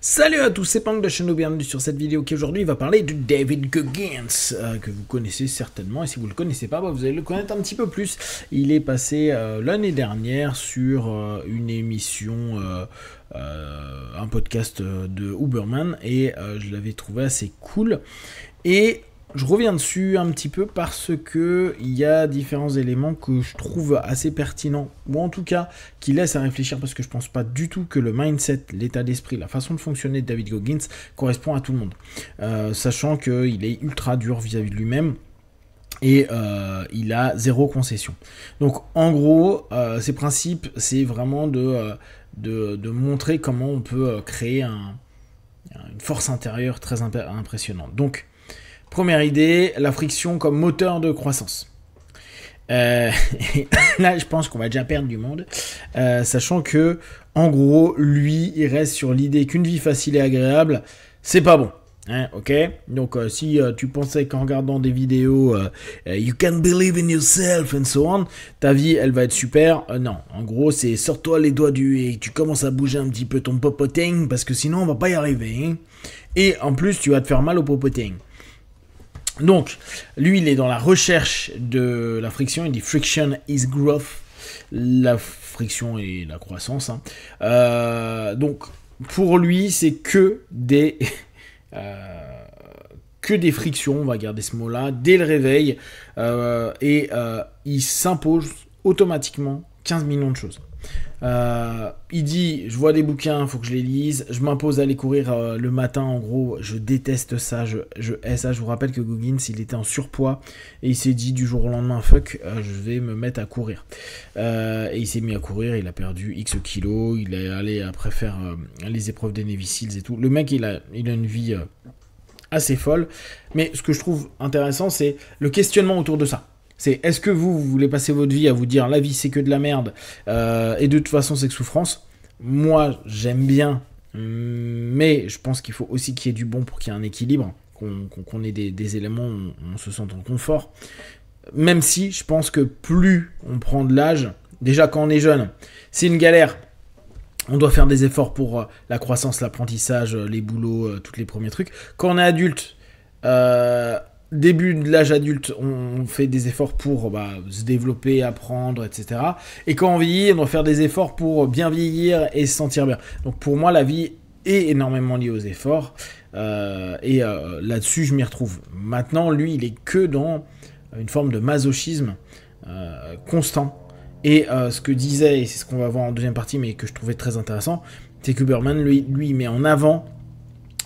Salut à tous, c'est Punk de chez nous, bienvenue sur cette vidéo qui aujourd'hui va parler de David Goggins, que vous connaissez certainement, et si vous ne le connaissez pas, vous allez le connaître un petit peu plus. Il est passé l'année dernière sur une émission, un podcast de Uberman, et je l'avais trouvé assez cool. Et je reviens dessus un petit peu parce que il y a différents éléments que je trouve assez pertinents, ou en tout cas qui laissent à réfléchir, parce que je pense pas du tout que le mindset, l'état d'esprit, la façon de fonctionner de David Goggins correspond à tout le monde. Sachant qu'il est ultra dur vis-à-vis de lui-même. Et il a zéro concession. Donc en gros, ses principes, c'est vraiment de montrer comment on peut créer une force intérieure très impressionnante. Donc, première idée, la friction comme moteur de croissance. Là, je pense qu'on va déjà perdre du monde, sachant que, en gros, lui, il reste sur l'idée qu'une vie facile et agréable, c'est pas bon. Hein, ok. Donc, si tu pensais qu'en regardant des vidéos, you can believe in yourself and so on, ta vie, elle va être super. Non, en gros, c'est sors-toi les doigts du et tu commences à bouger un petit peu ton popoting, parce que sinon, on va pas y arriver. Hein. Et en plus, tu vas te faire mal au popoting. Donc, lui, il est dans la recherche de la friction. Il dit friction is growth. La friction et la croissance. Hein. Donc, pour lui, c'est que des frictions. On va garder ce mot-là dès le réveil. Il s'impose automatiquement 15 millions de choses. Il dit, je vois des bouquins, faut que je les lise, je m'impose d'aller courir le matin, en gros, je déteste ça, je hais ça. Je vous rappelle que Goggins, il était en surpoids, et il s'est dit du jour au lendemain, fuck, je vais me mettre à courir. Et il s'est mis à courir, il a perdu X kilos, il est allé après faire les épreuves des Navy Seals et tout. Le mec, il a une vie assez folle, mais ce que je trouve intéressant, c'est le questionnement autour de ça. C'est, est-ce que vous voulez passer votre vie à vous dire la vie c'est que de la merde et de toute façon c'est que souffrance. Moi j'aime bien, mais je pense qu'il faut aussi qu'il y ait du bon pour qu'il y ait un équilibre, qu'on ait des éléments où on se sente en confort. Même si je pense que plus on prend de l'âge, déjà quand on est jeune, c'est une galère. On doit faire des efforts pour la croissance, l'apprentissage, les boulots, tous les premiers trucs. Quand on est adulte, début de l'âge adulte, on fait des efforts pour se développer, apprendre, etc. Et quand on vieillit, on doit faire des efforts pour bien vieillir et se sentir bien. Donc pour moi, la vie est énormément liée aux efforts. Là-dessus, je m'y retrouve. Maintenant, lui, il est que dans une forme de masochisme constant. Et ce que disait, et c'est ce qu'on va voir en deuxième partie, mais que je trouvais très intéressant, c'est que Uberman, lui, il met en avant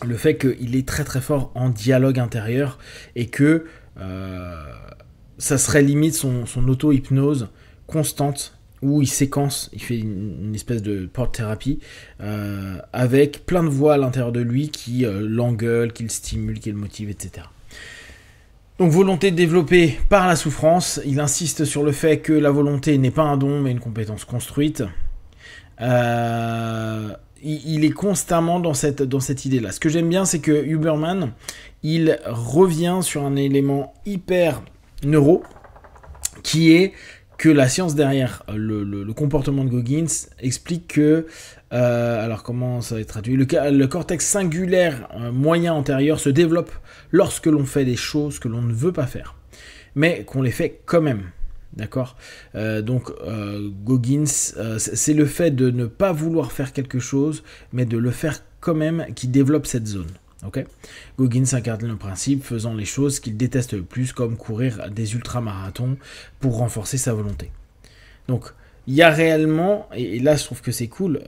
le fait qu'il est très très fort en dialogue intérieur et que ça serait limite son auto-hypnose constante où il séquence, il fait une espèce de porte-thérapie avec plein de voix à l'intérieur de lui qui l'engueulent, qui le stimulent, qui le motivent, etc. Donc volonté développée par la souffrance, il insiste sur le fait que la volonté n'est pas un don mais une compétence construite. Il est constamment dans cette idée-là. Ce que j'aime bien, c'est que Uberman, il revient sur un élément hyper neuro, qui est que la science derrière le comportement de Goggins explique que, alors comment ça va être traduit, le cortex singulaire moyen antérieur se développe lorsque l'on fait des choses que l'on ne veut pas faire, mais qu'on les fait quand même. D'accord. Donc Goggins, c'est le fait de ne pas vouloir faire quelque chose, mais de le faire quand même, qui développe cette zone. Okay. Goggins incarne le principe faisant les choses qu'il déteste le plus, comme courir des ultramarathons pour renforcer sa volonté. Donc il y a réellement, et là je trouve que c'est cool,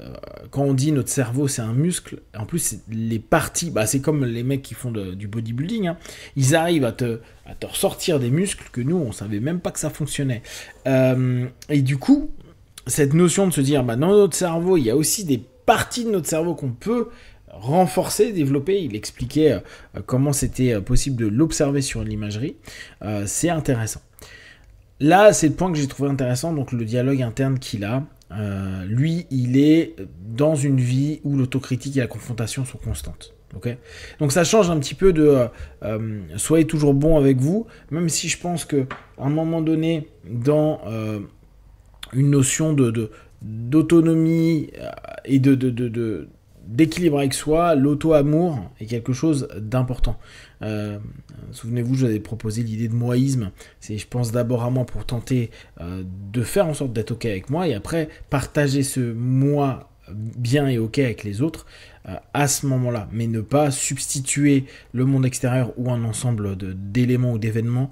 quand on dit notre cerveau c'est un muscle, en plus les parties, c'est comme les mecs qui font du bodybuilding, hein, ils arrivent à te ressortir des muscles que nous on savait même pas que ça fonctionnait. Et du coup, cette notion de se dire, dans notre cerveau il y a aussi des parties de notre cerveau qu'on peut renforcer, développer, il expliquait comment c'était possible de l'observer sur l'imagerie, c'est intéressant. Là, c'est le point que j'ai trouvé intéressant, donc le dialogue interne qu'il a. Lui, il est dans une vie où l'autocritique et la confrontation sont constantes. Okay, donc ça change un petit peu de soyez toujours bon avec vous, même si je pense qu'à un moment donné, dans une notion d'autonomie et d'équilibre avec soi, l'auto-amour est quelque chose d'important. Souvenez-vous, je vous avais proposé l'idée de moïsme. C'est je pense d'abord à moi pour tenter de faire en sorte d'être ok avec moi et après partager ce moi bien et ok avec les autres à ce moment-là, mais ne pas substituer le monde extérieur ou un ensemble d'éléments ou d'événements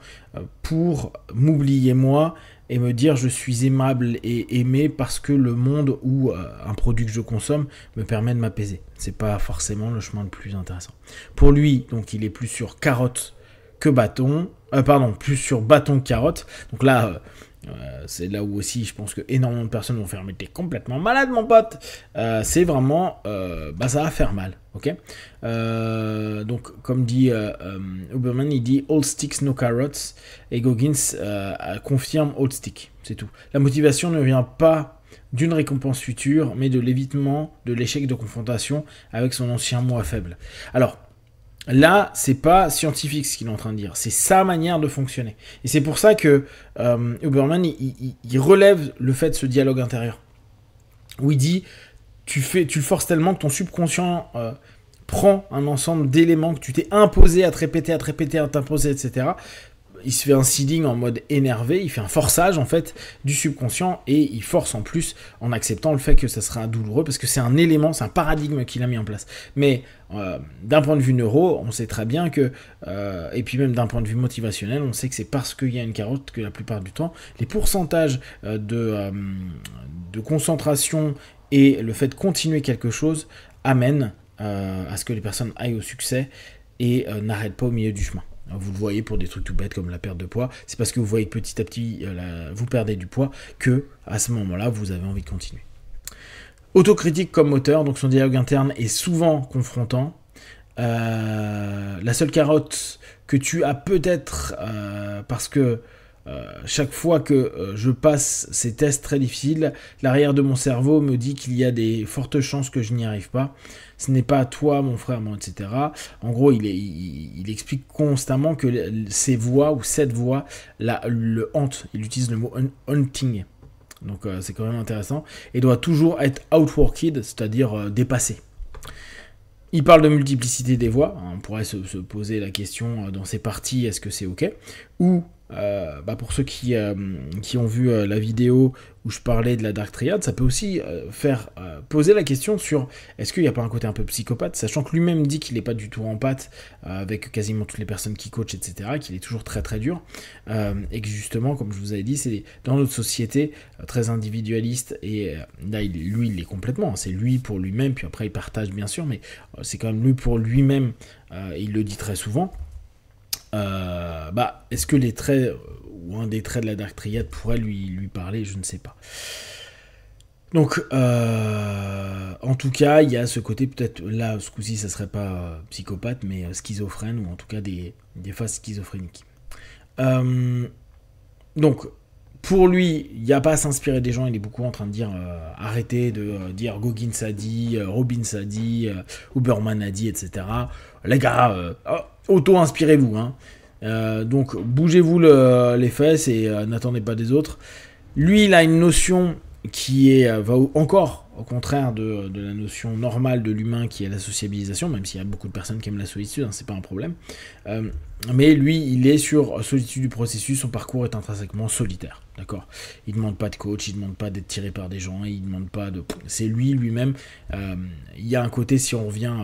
pour m'oublier moi et me dire je suis aimable et aimé parce que le monde ou un produit que je consomme me permet de m'apaiser. C'est pas forcément le chemin le plus intéressant. Pour lui, donc il est plus sur carotte que bâton, plus sur bâton que carotte. Donc là, c'est là où aussi je pense que énormément de personnes vont faire mais t'es complètement malade mon pote. C'est vraiment ça va faire mal, ok. Donc comme dit Huberman, il dit all sticks no carrots et Goggins confirme all stick, c'est tout. La motivation ne vient pas d'une récompense future mais de l'évitement de l'échec de confrontation avec son ancien moi faible. Alors là, c'est pas scientifique ce qu'il est en train de dire, c'est sa manière de fonctionner. Et c'est pour ça que Huberman, il relève le fait de ce dialogue intérieur. Où il dit, tu le forces tellement que ton subconscient prend un ensemble d'éléments que tu t'es imposé à te répéter, à t'imposer, etc. Il se fait un seeding en mode énervé, il fait un forçage en fait du subconscient et il force en plus en acceptant le fait que ça sera douloureux parce que c'est un élément, c'est un paradigme qu'il a mis en place. Mais d'un point de vue neuro, on sait très bien que, et puis même d'un point de vue motivationnel, on sait que c'est parce qu'il y a une carotte que la plupart du temps, les pourcentages de concentration et le fait de continuer quelque chose amènent à ce que les personnes aillent au succès et n'arrêtent pas au milieu du chemin. Vous le voyez pour des trucs tout bêtes comme la perte de poids, c'est parce que vous voyez que petit à petit vous perdez du poids que à ce moment-là vous avez envie de continuer. Autocritique comme moteur, donc son dialogue interne est souvent confrontant. La seule carotte que tu as peut-être parce que chaque fois que je passe ces tests très difficiles, l'arrière de mon cerveau me dit qu'il y a des fortes chances que je n'y arrive pas. Ce n'est pas toi, mon frère, moi, etc. En gros, il explique constamment que ces voix ou cette voix le hante. Il utilise le mot hunting. Donc c'est quand même intéressant. Et doit toujours être outworked, c'est-à-dire dépassé. Il parle de multiplicité des voix. On pourrait se poser la question dans ces parties, est-ce que c'est OK? Ou pour ceux qui ont vu la vidéo où je parlais de la Dark Triad, ça peut aussi faire poser la question sur est-ce qu'il n'y a pas un côté un peu psychopathe, sachant que lui-même dit qu'il n'est pas du tout en pâte avec quasiment toutes les personnes qui coachent, etc., qu'il est toujours très très dur, et que justement, comme je vous avais dit, c'est dans notre société très individualiste, et là, lui, il l'est complètement, c'est lui pour lui-même, puis après il partage bien sûr, mais c'est quand même lui pour lui-même, il le dit très souvent. Est-ce que les traits ou un des traits de la Dark Triad pourrait lui parler? Je ne sais pas. Donc, en tout cas, il y a ce côté peut-être, là, ce coup-ci, ça serait pas psychopathe, mais schizophrène, ou en tout cas des phases schizophréniques. Donc, pour lui, il n'y a pas à s'inspirer des gens, il est beaucoup en train de dire arrêtez de dire Goggins a dit, Robbins a dit, Huberman a dit, etc. Les gars, auto-inspirez-vous. Donc, bougez-vous les fesses et n'attendez pas des autres. Lui, il a une notion qui va encore au contraire de la notion normale de l'humain qui est la sociabilisation, même s'il y a beaucoup de personnes qui aiment la solitude, c'est pas un problème. Mais lui, il est sur solitude du processus, son parcours est intrinsèquement solitaire, d'accord. Il ne demande pas de coach, il ne demande pas d'être tiré par des gens, il ne demande pas de... C'est lui-même. Il y a un côté, si on revient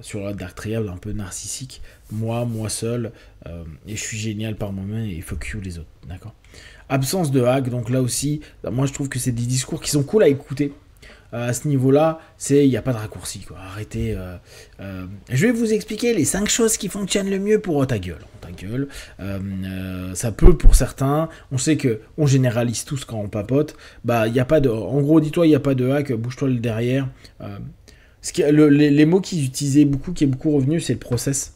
sur la Dark Triad, un peu narcissique, moi seul, et je suis génial par moi-même, et fuck you les autres, d'accord. Absence de hack, donc là aussi, moi je trouve que c'est des discours qui sont cool à écouter. À ce niveau-là, il n'y a pas de raccourci, quoi. Arrêtez. Je vais vous expliquer les 5 choses qui fonctionnent le mieux pour ta gueule. Ça peut pour certains. On sait que on généralise tous quand on papote. Il y a pas de. En gros, dis-toi, il n'y a pas de hack. Bouge-toi le derrière. Les mots qu'ils utilisaient beaucoup, qui est beaucoup revenu, c'est le process.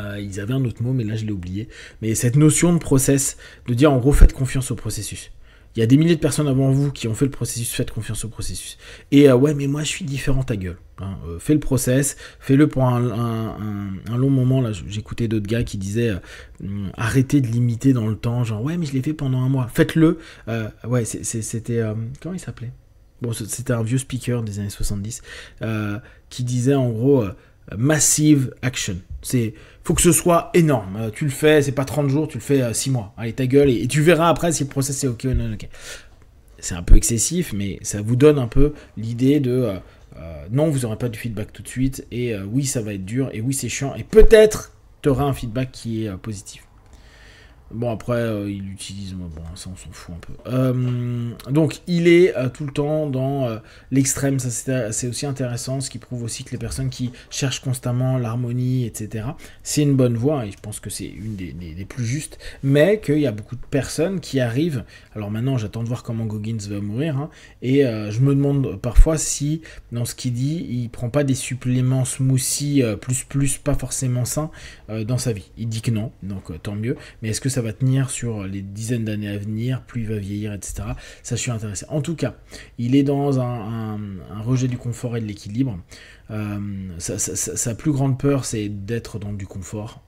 Ils avaient un autre mot, mais là je l'ai oublié. Mais cette notion de process, de dire en gros, faites confiance au processus. Il y a des milliers de personnes avant vous qui ont fait le processus, faites confiance au processus. Et ouais, mais moi je suis différent, ta gueule. Fais le process, fais-le pour un long moment. Là, j'écoutais d'autres gars qui disaient arrêtez de limiter dans le temps, genre ouais, mais je l'ai fait pendant un mois. Faites-le. Ouais, c'était. Comment il s'appelait ? bon, c'était un vieux speaker des années 70, qui disait en gros massive action. Faut que ce soit énorme. Tu le fais, c'est pas 30 jours, tu le fais 6 mois. Allez, ta gueule, et tu verras après si le process est ok ou non ok. C'est un peu excessif, mais ça vous donne un peu l'idée de non, vous n'aurez pas du feedback tout de suite, et oui, ça va être dur, et oui, c'est chiant, et peut-être tu auras un feedback qui est positif. Bon, après, il utilise... Bon, ça, on s'en fout un peu. Donc, il est tout le temps dans l'extrême. Ça, c'est aussi intéressant, ce qui prouve aussi que les personnes qui cherchent constamment l'harmonie, etc., c'est une bonne voie, et je pense que c'est une des plus justes, mais qu'il y a beaucoup de personnes qui arrivent... Alors maintenant, j'attends de voir comment Goggins va mourir, hein, et je me demande parfois si, dans ce qu'il dit, il prend pas des suppléments smoothie plus, pas forcément sains, dans sa vie. Il dit que non, donc tant mieux, mais est-ce que ça va tenir sur les dizaines d'années à venir, plus il va vieillir, etc. Ça, je suis intéressé. En tout cas, il est dans un rejet du confort et de l'équilibre. Sa plus grande peur, c'est d'être dans du confort,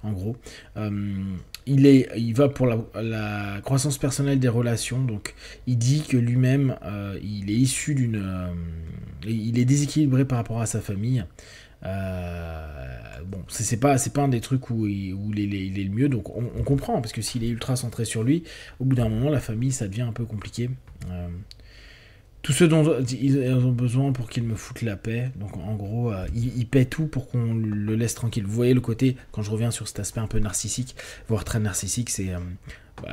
en gros. Il va pour la croissance personnelle des relations, donc il dit que lui-même, il est issu il est déséquilibré par rapport à sa famille. Bon, c'est pas un des trucs où il est le mieux, donc on comprend, parce que s'il est ultra centré sur lui, au bout d'un moment, la famille, ça devient un peu compliqué. Tout ce dont ils ont besoin pour qu'ils me foutent la paix, donc en gros, il paie tout pour qu'on le laisse tranquille. Vous voyez le côté, quand je reviens sur cet aspect un peu narcissique, voire très narcissique, c'est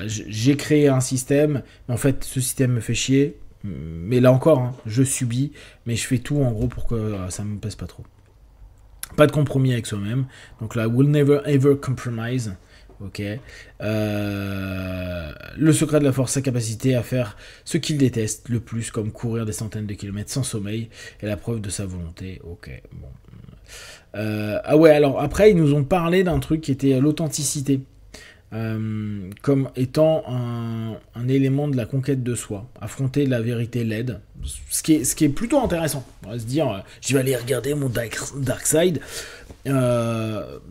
j'ai créé un système, mais en fait, ce système me fait chier, mais là encore, hein, je subis, mais je fais tout en gros pour que ça me pèse pas trop. Pas de compromis avec soi-même. Donc là, will never ever compromise. Ok. Le secret de la force, sa capacité à faire ce qu'il déteste le plus, comme courir des centaines de kilomètres sans sommeil, et la preuve de sa volonté. Ok. Bon. Ah ouais, alors après, ils nous ont parlé d'un truc qui était l'authenticité. Comme étant un élément de la conquête de soi, affronter la vérité laide, ce qui est plutôt intéressant. On va se dire, je vais aller regarder mon dark side.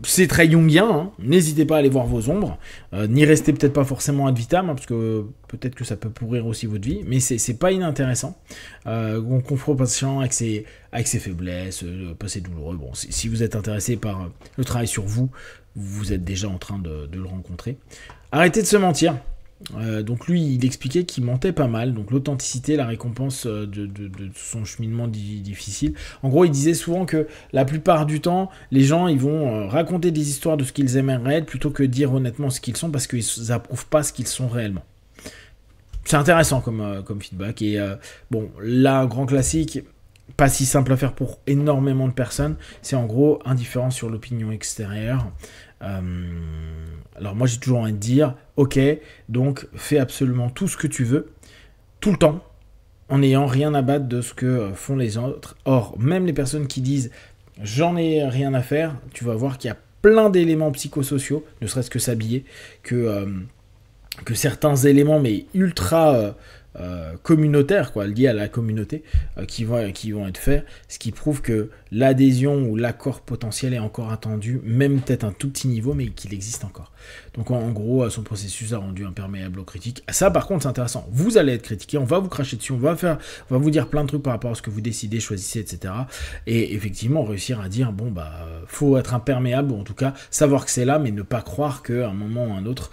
C'est très jungien, hein. N'hésitez pas à aller voir vos ombres, n'y restez peut-être pas forcément ad vitam, hein, parce que peut-être que ça peut pourrir aussi votre vie, mais c'est pas inintéressant. Confrontation avec ses faiblesses, passé douloureux. Bon, si vous êtes intéressé par le travail sur vous, vous êtes déjà en train de le rencontrer. Arrêtez de se mentir. Donc lui, il expliquait qu'il mentait pas mal. Donc l'authenticité, la récompense de son cheminement difficile. En gros, il disait souvent que la plupart du temps, les gens, ils vont raconter des histoires de ce qu'ils aimeraient être plutôt que dire honnêtement ce qu'ils sont, parce qu'ils n'approuvent pas ce qu'ils sont réellement. C'est intéressant comme feedback. Et bon, là, un grand classique, pas si simple à faire pour énormément de personnes, c'est en gros indifférence sur l'opinion extérieure. Alors moi j'ai toujours envie de dire, ok, donc fais absolument tout ce que tu veux, tout le temps, en n'ayant rien à battre de ce que font les autres. Or, même les personnes qui disent j'en ai rien à faire, tu vas voir qu'il y a plein d'éléments psychosociaux, ne serait-ce que s'habiller, que certains éléments mais ultra communautaires, quoi, liés à la communauté, qui vont être faits, ce qui prouve que l'adhésion ou l'accord potentiel est encore attendu, même peut-être un tout petit niveau, mais qu'il existe encore. Donc en gros, son processus a rendu imperméable aux critiques. Ça par contre c'est intéressant, vous allez être critiqué, on va vous cracher dessus, on va vous dire plein de trucs par rapport à ce que vous décidez, choisissez, etc. Et effectivement réussir à dire, bon bah faut être imperméable, ou en tout cas savoir que c'est là, mais ne pas croire qu'à un moment ou un autre,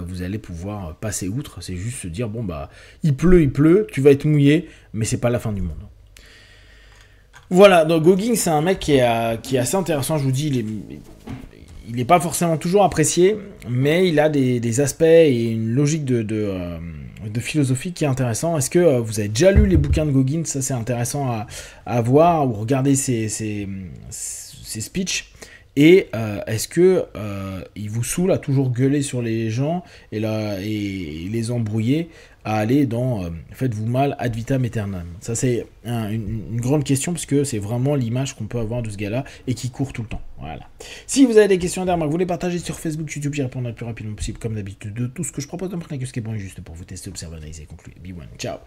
vous allez pouvoir passer outre. C'est juste se dire, bon bah il pleut, tu vas être mouillé, mais c'est pas la fin du monde. Voilà, donc Goggins, c'est un mec qui est assez intéressant, je vous dis, il n'est pas forcément toujours apprécié, mais il a des aspects et une logique de philosophie qui est intéressant. Est-ce que vous avez déjà lu les bouquins de Goggins? Ça, c'est intéressant à voir, ou regarder ses speeches. Et est-ce que il vous saoule à toujours gueuler sur les gens et les embrouiller, à aller dans faites-vous mal ad vitam aeternam? Ça c'est une grande question, parce que c'est vraiment l'image qu'on peut avoir de ce gars-là et qui court tout le temps. Voilà. Si vous avez des questions derrière moi, vous les partagez sur Facebook, YouTube, j'y répondrai le plus rapidement possible, comme d'habitude, de tout ce que je propose. Comprenez que ce qui est bon et juste pour vous tester, observer, analyser, conclure. Be one. Ciao.